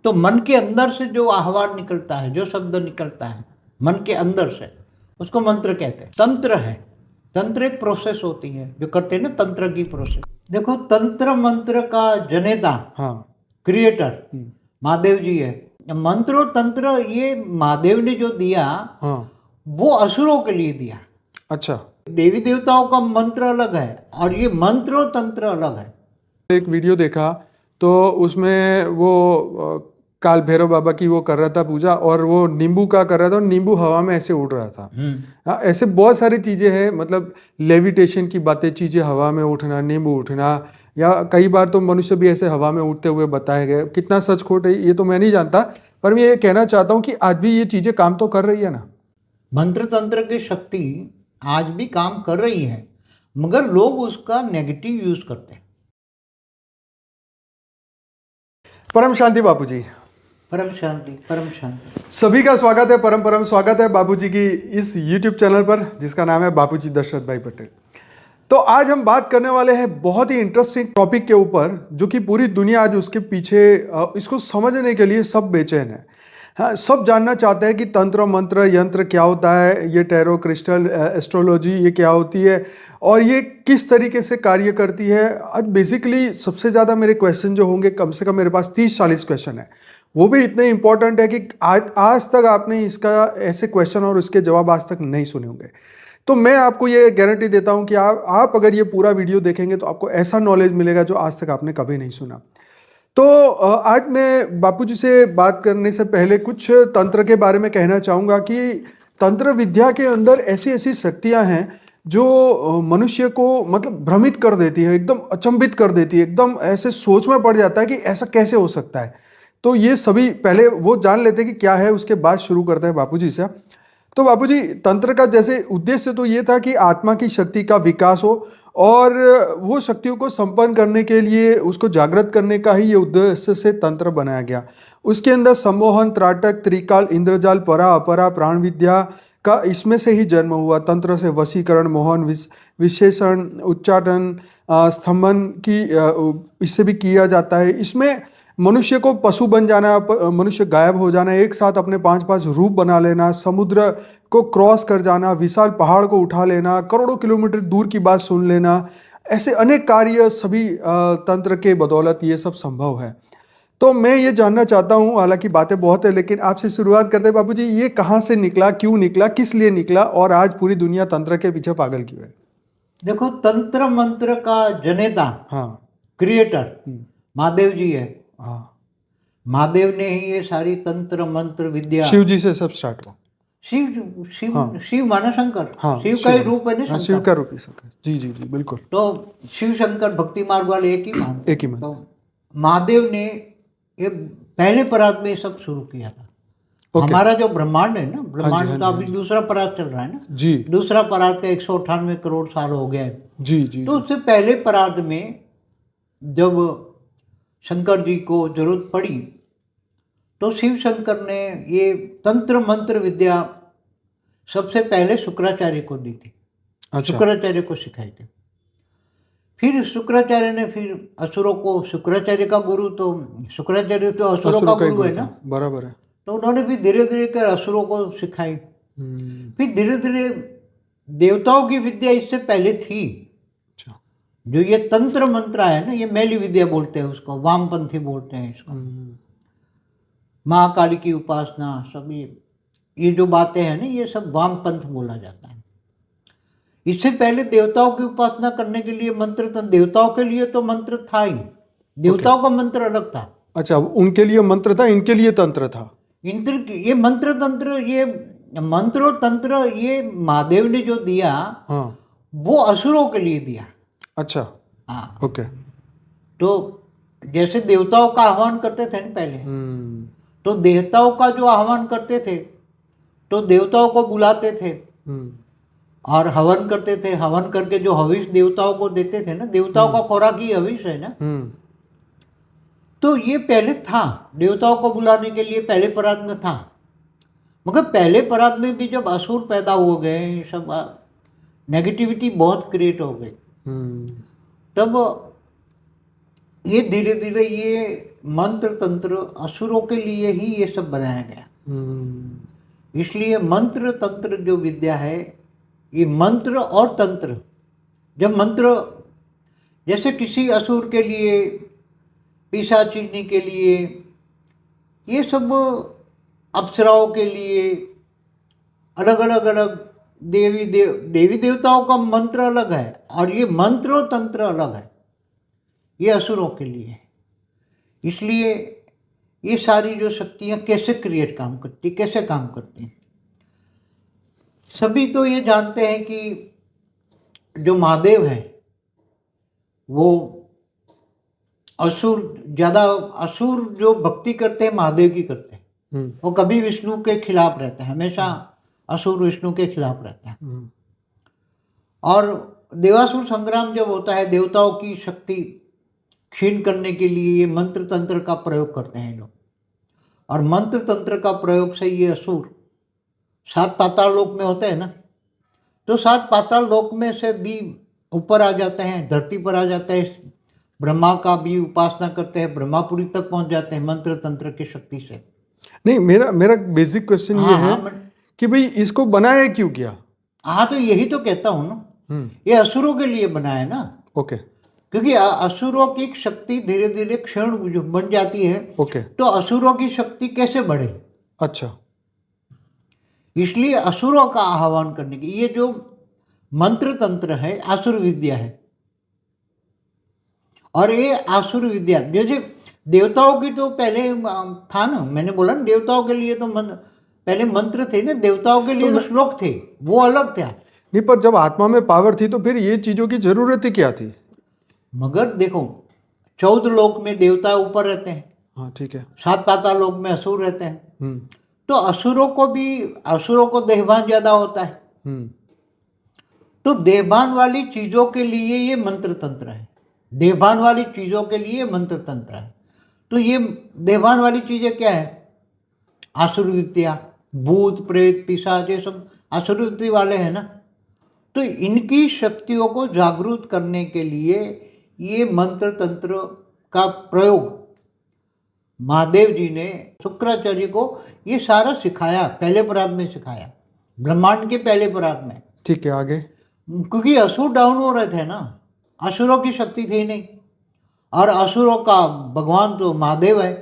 तो मन के अंदर से जो आह्वान निकलता है, जो शब्द निकलता है मन के अंदर से, उसको मंत्र कहते हैं। तंत्र है, तंत्र एक प्रोसेस होती है जो करते हैं ना, तंत्र की प्रोसेस। देखो, तंत्र मंत्र का जनेता, हाँ, क्रिएटर महादेव जी है। मंत्र और तंत्र ये महादेव ने जो दिया, हाँ, वो असुरों के लिए दिया। अच्छा। देवी देवताओं का मंत्र अलग है और ये मंत्र और तंत्र अलग है। एक वीडियो देखा तो उसमें वो काल भैरव बाबा की वो कर रहा था पूजा, और वो नींबू का कर रहा था और नींबू हवा में ऐसे उड़ रहा था। हाँ, ऐसे बहुत सारी चीजें हैं, मतलब लेविटेशन की बातें, चीजें हवा में उठना, नींबू उठना, या कई बार तो मनुष्य भी ऐसे हवा में उड़ते हुए बताए गए। कितना सच खोट है ये तो मैं नहीं जानता, पर मैं ये कहना चाहता हूँ कि आज भी ये चीजें काम तो कर रही है ना। मंत्र तंत्र की शक्ति आज भी काम कर रही है, मगर लोग उसका नेगेटिव यूज करते हैं। परम शांति बापूजी। परम शांति, परम शांति। सभी का स्वागत है, परम परम स्वागत है बापूजी की इस YouTube चैनल पर जिसका नाम है बापूजी दशरथ भाई पटेल। तो आज हम बात करने वाले हैं बहुत ही इंटरेस्टिंग टॉपिक के ऊपर, जो कि पूरी दुनिया आज उसके पीछे इसको समझने के लिए सब बेचैन है। हाँ, सब जानना चाहते हैं कि तंत्र मंत्र यंत्र क्या होता है, ये टैरो क्रिस्टल एस्ट्रोलॉजी ये क्या होती है और ये किस तरीके से कार्य करती है। आज बेसिकली सबसे ज़्यादा मेरे क्वेश्चन जो होंगे, कम से कम मेरे पास 30-40 क्वेश्चन है, वो भी इतने इंपॉर्टेंट है कि आज तक आपने इसका ऐसे क्वेश्चन और उसके जवाब आज तक नहीं सुने होंगे। तो मैं आपको ये गारंटी देता हूं कि आप अगर ये पूरा वीडियो देखेंगे तो आपको ऐसा नॉलेज मिलेगा जो आज तक आपने कभी नहीं सुना। तो आज मैं बापूजी से बात करने से पहले कुछ तंत्र के बारे में कहना चाहूँगा कि तंत्र विद्या के अंदर ऐसी ऐसी शक्तियाँ हैं जो मनुष्य को मतलब भ्रमित कर देती है, एकदम अचंभित कर देती है, एकदम ऐसे सोच में पड़ जाता है कि ऐसा कैसे हो सकता है। तो ये सभी पहले वो जान लेते हैं कि क्या है, उसके बाद शुरू करते हैं बापूजी से। तो बापूजी, तंत्र का जैसे उद्देश्य तो ये था कि आत्मा की शक्ति का विकास हो और वो शक्तियों को संपन्न करने के लिए उसको जागृत करने का ही ये उद्देश्य से तंत्र बनाया गया। उसके अंदर सम्मोहन, त्राटक, त्रिकाल, इंद्रजाल, परा अपरा, प्राण विद्या का इसमें से ही जन्म हुआ। तंत्र से वशीकरण, मोहन, विशेषण, उच्चाटन, स्तंभन की इससे भी किया जाता है। इसमें मनुष्य को पशु बन जाना, मनुष्य गायब हो जाना, एक साथ अपने 5-5 रूप बना लेना, समुद्र को क्रॉस कर जाना, विशाल पहाड़ को उठा लेना, करोड़ों किलोमीटर दूर की बात सुन लेना, ऐसे अनेक कार्य सभी तंत्र के बदौलत ये सब संभव है। तो मैं ये जानना चाहता हूँ, हालांकि बातें बहुत है लेकिन आपसे शुरुआत करते हैं बापूजी, ये कहाँ से निकला, क्यों निकला, किस लिए निकला और आज पूरी दुनिया तंत्र के पीछे पागल क्यों है? देखो, तंत्र मंत्र का जनेता, हाँ, क्रिएटर महादेव जी है। हाँ, महादेव ने ही ये सारी तंत्र मंत्र विद्या, शिव जी से सब स्टार्ट हुआ। शिव शिव हाँ, शिव माना शंकर, हाँ, शिव का ही रूप है ना हाँ, शंकर। शिव का रूप ही शंकर। जी जी जी, बिल्कुल। तो शिव शंकर भक्ति मार्ग वाले एक ही मानते एक ही हैं। मानते तो महादेव ने ये पहले परात में सब शुरू किया था। ओके। हमारा जो ब्रह्मांड है ना, हाँ जी, ब्रह्मांड हाँ का जी, अभी हाँ जी। दूसरा परात चल रहा है ना। जी दूसरा परात का 198 करोड़ साल हो गया है। जी जी तो जी। उससे पहले परात में जब शंकर जी को जरूरत पड़ी तो शिव शंकर ने ये तंत्र मंत्र विद्या सबसे पहले शुक्राचार्य को दी थी, अच्छा, शुक्राचार्य को सिखाई थी। फिर शुक्राचार्य ने फिर असुरों को, शुक्राचार्य का गुरु तो, शुक्राचार्य तो असुरों का असुरों का ही गुरु है गुरु ना। था, बराबर है। तो उन्होंने भी धीरे धीरे कर असुरों को सिखाई। हम्म, फिर धीरे धीरे देवताओं की विद्या इससे पहले थी। अच्छा। जो ये तंत्र मंत्र है ना, ये मैली विद्या बोलते हैं उसको, वामपंथी बोलते हैं इसको। महाकाली की उपासना, सब ये जो बातें हैं ना, ये सब वामपंथ बोला जाता है। इससे पहले देवताओं की उपासना करने के लिए मंत्र था, देवताओं के लिए तो मंत्र था ही, देवताओं का मंत्र अलग था। अच्छा, उनके लिए मंत्र था, इनके लिए तंत्र था। इंद्र ये मंत्र तंत्र, ये मंत्र और तंत्र ये महादेव ने जो दिया, हाँ, वो असुरों के लिए दिया। अच्छा, हाँ, ओके। तो जैसे देवताओं का आह्वान करते थे ना पहले, हम्म, तो देवताओं का जो आह्वान करते थे तो देवताओं को बुलाते थे हम्म, और हवन करते थे। हवन करके जो हविष देवताओं को देते थे ना, देवताओं का खुराक ही हविष है ना। तो ये पहले था, देवताओं को बुलाने के लिए पहले परात में था। मगर पहले परात में भी जब असुर पैदा हो गए, सब नेगेटिविटी बहुत क्रिएट हो गई, तब ये धीरे धीरे ये मंत्र तंत्र असुरों के लिए ही ये सब बनाया गया। इसलिए मंत्र तंत्र जो विद्या है, ये मंत्र और तंत्र, जब मंत्र जैसे किसी असुर के लिए, पिशाचिनी के लिए, ये सब अप्सराओं के लिए अलग अलग देवी देवताओं का मंत्र अलग है, और ये मंत्र और तंत्र अलग है, ये असुरों के लिए है। इसलिए ये सारी जो शक्तियाँ कैसे क्रिएट काम करती, कैसे काम करती हैं, सभी तो ये जानते हैं कि जो महादेव है वो असुर जो भक्ति करते हैं महादेव की करते हैं, वो कभी विष्णु के खिलाफ रहते हैं, हमेशा असुर विष्णु के खिलाफ रहता है। और देवासुर संग्राम जब होता है, देवताओं की शक्ति क्षीण करने के लिए ये मंत्र तंत्र का प्रयोग करते हैं लोग, और मंत्र तंत्र का प्रयोग से ये असुर 7 पाताल लोक में होते हैं ना, तो 7 पाताल लोक में से भी ऊपर आ जाते हैं, धरती पर आ जाते हैं, ब्रह्मा का भी उपासना करते हैं, ब्रह्मापुरी तक पहुंच जाते हैं मंत्र तंत्र की शक्ति से। नहीं, मेरा बेसिक क्वेश्चन ये है कि भाई इसको बनाया क्यों किया? हाँ, तो यही तो कहता हूँ ना, ये असुरों के लिए बनाया ना। ओके। क्योंकि असुरों की शक्ति धीरे धीरे क्षीण बन जाती है। ओके। तो असुरों की शक्ति कैसे बढ़े? अच्छा, इसलिए असुरों का आह्वान करने की ये जो मंत्र तंत्र है, आसुर विद्या है। और ये आसुर विद्या जैसे देवताओं की तो पहले था ना, मैंने बोला ना, देवताओं के लिए तो पहले मंत्र थे ना, देवताओं के लिए तो श्लोक थे, वो अलग था। नहीं, पर जब आत्मा में पावर थी तो फिर ये चीजों की जरूरत ही क्या थी? मगर देखो, 14 लोक में देवता ऊपर रहते हैं, हाँ ठीक है, 7 पाताल लोक में असुर रहते हैं। तो असुरों को देहभान ज्यादा होता है। तो देहभान वाली चीजों के लिए ये मंत्र तंत्र है, देहभान वाली चीजों के लिए मंत्र तंत्र है। तो ये देहभान वाली चीजें क्या है? आसुर विद्या, भूत प्रेत पिशाच, ये सब आसुर विद्या वाले हैं ना। तो इनकी शक्तियों को जागरूक करने के लिए ये मंत्र तंत्र का प्रयोग महादेव जी ने शुक्राचार्य को ये सारा सिखाया, पहले परात में सिखाया, ब्रह्मांड के पहले परात में। ठीक है, आगे? क्योंकि असुर डाउन हो रहे थे ना, असुरों की शक्ति थी नहीं, और असुरों का भगवान तो महादेव है।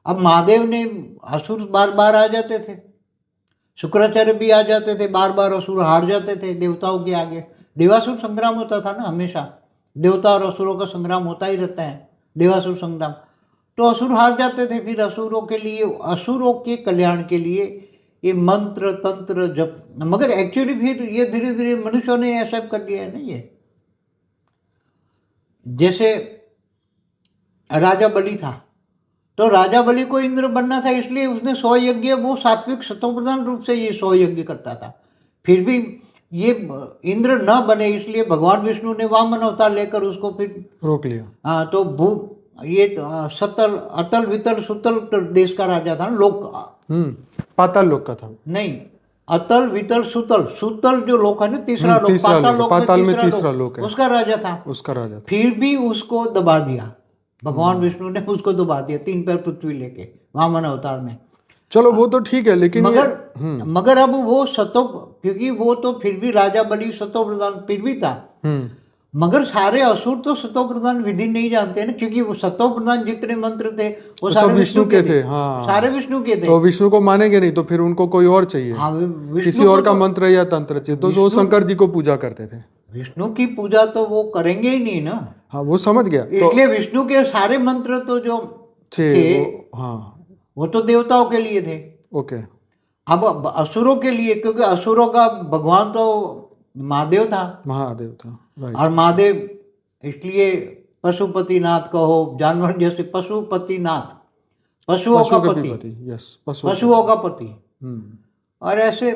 अब महादेव ने, असुर बार बार आ जाते थे, शुक्राचार्य भी आ जाते थे, बार बार असुर हार जाते थे देवताओं के आगे। देवासुर संग्राम होता था ना, हमेशा देवता और असुरों का संग्राम होता ही रहता है, देवासुर संग्राम। तो असुर हार जाते थे, फिर असुरों के लिए, असुरों के कल्याण के लिए ये मंत्र तंत्र जप। मगर एक्चुअली फिर ये धीरे धीरे मनुष्यों ने ऐसा कर दिया है ना। ये जैसे राजा बलि था, तो राजा बलि को इंद्र बनना था, इसलिए उसने 100 यज्ञ, वो सात्विक सतोप्रधान रूप से ये 100 यज्ञ करता था। फिर भी ये इंद्र न बने, इसलिए भगवान विष्णु ने वामन अवतार लेकर उसको फिर रोक लिया। हाँ, तो ये सतल अतल वितल सुतल देश का राजा था ना, लोक पाताल लोक का था। नहीं, अतल वितल सुतल, सुतल जो लोक है ना, तीसरा लोक, पाताल में तीसरा लोक है, उसका राजा था। फिर भी उसको दबा दिया भगवान विष्णु ने, उसको दबा दिया 3 पैर पृथ्वी लेके वामन अवतार में। चलो वो तो ठीक है, लेकिन मगर अब वो क्योंकि वो तो फिर भी राजा बलि सतो प्रधान फिर भी था। मगर सारे असुर तो सतो प्रधान विधि नहीं जानते ना, क्योंकि वो सतो प्रधान जितने मंत्र थे वो सारे विष्णु के थे। हाँ, सारे विष्णु के थे। तो विष्णु को मानेंगे नहीं, तो फिर उनको कोई और चाहिए। हाँ, किसी और का मंत्र या तंत्र चाहिए, तो वो शंकर जी को पूजा करते थे। विष्णु की पूजा तो वो करेंगे ही नहीं ना। हाँ, वो समझ गया। इसलिए विष्णु के सारे मंत्र तो जो थे वो तो देवताओं के लिए थे। ओके। अब असुरों के लिए, क्योंकि असुरों का भगवान तो महादेव था। और महादेव इसलिए पशुपतिनाथ कहो, जानवर जैसे पशुपतिनाथ, पशुओं का पति, पशुओं का पति। और ऐसे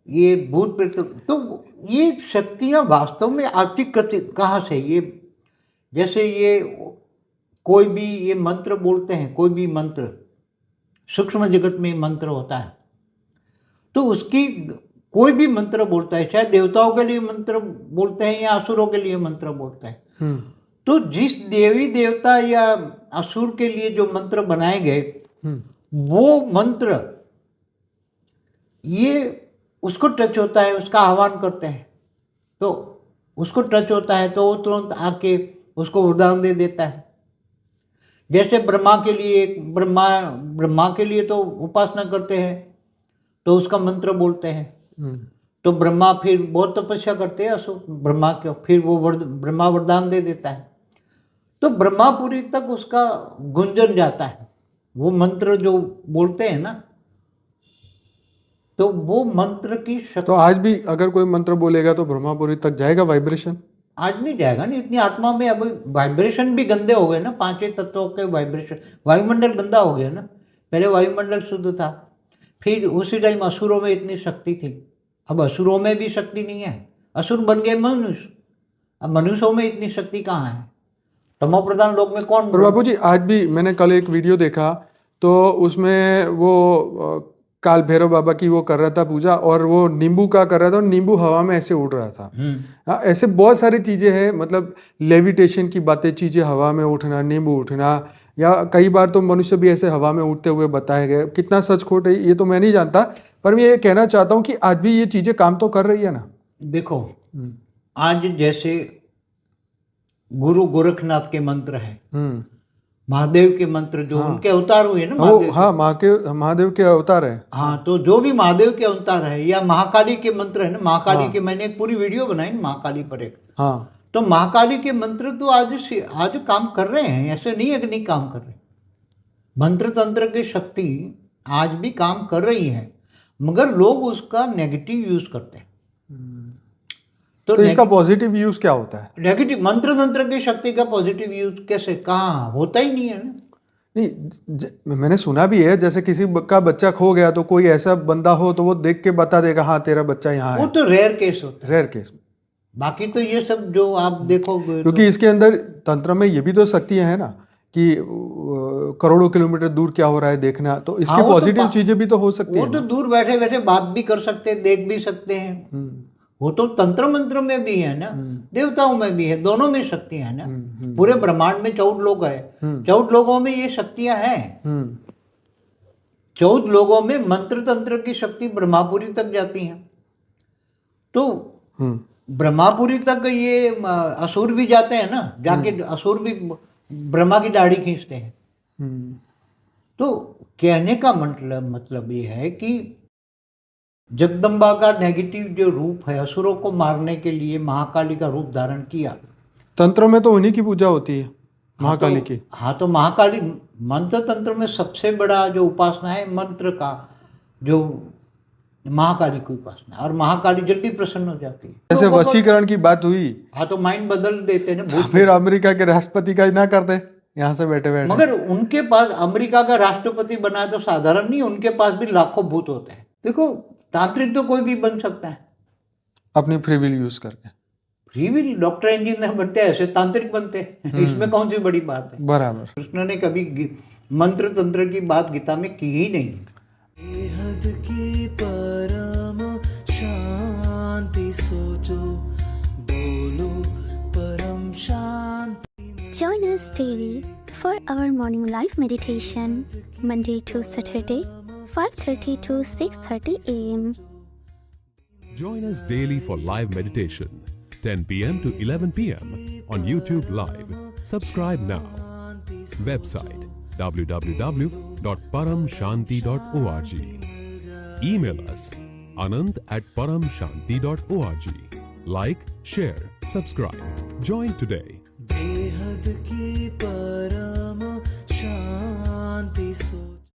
ये भूत प्रेत, तो ये शक्तियां वास्तव में आती कहाँ से? ये जैसे ये कोई भी ये मंत्र बोलते हैं, कोई भी मंत्र सूक्ष्म जगत में मंत्र होता है, तो उसकी कोई भी मंत्र बोलता है, चाहे देवताओं के लिए मंत्र बोलते हैं या असुरों के लिए मंत्र बोलते हैं, तो जिस देवी देवता या असुर के लिए जो मंत्र बनाए गए वो मंत्र ये उसको टच होता है, उसका आह्वान करते हैं, तो उसको टच होता है तो वो तुरंत आके उसको वरदान दे देता है। जैसे ब्रह्मा ब्रह्मा के लिए तो उपासना करते हैं तो उसका मंत्र बोलते हैं, तो ब्रह्मा फिर बहुत तपस्या करते हैं असुर ब्रह्मा के, फिर वो ब्रह्मा वरदान दे देता है, तो ब्रह्मापुरी तक उसका गुंजन जाता है। वो मंत्र जो बोलते हैं ना, तो वो मंत्र की शक्ति। तो आज भी अगर कोई मंत्र बोलेगा तो ब्रह्मापुरी तक जाएगा वाइब्रेशन? आज नहीं जाएगा नहीं, इतनी आत्मा में अब वाइब्रेशन भी गंदे हो गए ना, पांचों तत्वों के वाइब्रेशन, वायुमंडल गंदा हो गया ना। पहले वायुमंडल शुद्ध था, फिर उसी टाइम असुरों में इतनी शक्ति थी, अब असुरों में भी शक्ति नहीं है, असुर बन गए मनुष्य, अब मनुष्यों में इतनी शक्ति कहाँ है? तमो प्रधान लोक में कौन? और बाबू जी आज भी मैंने कल एक वीडियो देखा तो उसमें वो काल भैरव बाबा की वो कर रहा था पूजा, और वो नींबू का कर रहा था और नींबू हवा में ऐसे उड़ रहा था। ऐसे बहुत सारी चीजें हैं, मतलब लेविटेशन की बातें, चीजें हवा में उठना, नींबू उठना, या कई बार तो मनुष्य भी ऐसे हवा में उड़ते हुए बताए गए। कितना सच खोट है ये तो मैं नहीं जानता, पर मैं ये कहना चाहता हूँ कि आज भी ये चीजें काम तो कर रही है ना। देखो आज जैसे गुरु गोरखनाथ के मंत्र है, महादेव के मंत्र जो उनके अवतार हुए ना, महादेव, हाँ महादेव के अवतार है। हाँ, तो जो भी महादेव के अवतार है, या महाकाली के मंत्र है ना, महाकाली के मैंने एक पूरी वीडियो बनाई ना महाकाली पर एक, हाँ, तो महाकाली के मंत्र तो आज काम कर रहे हैं, ऐसे नहीं है कि नहीं काम कर रहे। मंत्र तंत्र की शक्ति आज भी काम कर रही है, मगर लोग उसका नेगेटिव यूज करते हैं। तो इसका पॉजिटिव यूज क्या होता है? नेगेटिव मंत्र तंत्र की शक्ति का पॉजिटिव यूज कैसे, कहाँ होता ही नहीं है ना। नहीं, मैंने सुना भी है, जैसे किसी का बच्चा खो गया तो कोई ऐसा बंदा हो तो वो देख के बता देगा हाँ तेरा बच्चा यहाँ है। वो तो रेयर केस होता है, रेयर केस। बाकी तो ये सब जो आप देखोगे, क्योंकि इसके अंदर तंत्र में ये भी तो शक्तियां हैं ना कि करोड़ों किलोमीटर दूर क्या हो रहा है देखना, तो इसकी पॉजिटिव चीजें भी तो हो सकती है। वो तो दूर बैठे बैठे बात भी कर सकते हैं, देख भी सकते हैं, वो तो तंत्र मंत्र में भी है ना, देवताओं में भी है, दोनों में शक्तियां है ना। पूरे ब्रह्मांड में 14 लोग है, 14 लोगों में ये शक्तियां हैं। 14 लोगों में मंत्र तंत्र की शक्ति ब्रह्मापुरी तक जाती है, तो ब्रह्मापुरी तक ये असुर भी जाते हैं ना, जाके असुर भी ब्रह्मा की दाढ़ी खींचते हैं। तो कहने का मतलब ये है कि जगदम्बा का नेगेटिव जो रूप है, असुरों को मारने के लिए महाकाली का रूप धारण किया। तंत्र में तो उन्हीं की पूजा होती है, महाकाली की। हाँ, तो महाकाली मंत्र तंत्र में सबसे बड़ा जो उपासना है मंत्र का, जो महाकाली की उपासना, और महाकाली जल्दी प्रसन्न हो जाती है। जैसे वशीकरण की बात हुई, हाँ, तो माइंड बदल देते हैं ना। फिर अमेरिका के राष्ट्रपति का ना करते यहाँ से बैठे बैठे, मगर उनके पास अमेरिका का राष्ट्रपति बना तो साधारण नहीं, उनके पास भी लाखों भूत होते हैं। देखो तांत्रिक तो कोई भी बन सकता है अपनी फ्री विल यूज करके। फ्री विल, डॉक्टर इंजीनियर बनते हैं, ऐसे तांत्रिक बनते हैं, इसमें कौन सी बड़ी बात है? बराबर। कृष्ण ने कभी मंत्र तंत्र की बात गीता में की ही नहीं। बेहद की परम शांति सोचो, बोलो परम शांति। Join us daily for our morning live meditation, Monday to Saturday, 5:30 to 6:30 a.m. Join us daily for live meditation, 10 p.m. to 11 p.m. on YouTube Live. Subscribe now. Website www.paramshanti.org. Email us anant@paramshanti.org. Like, share, subscribe. Join today. बेहद की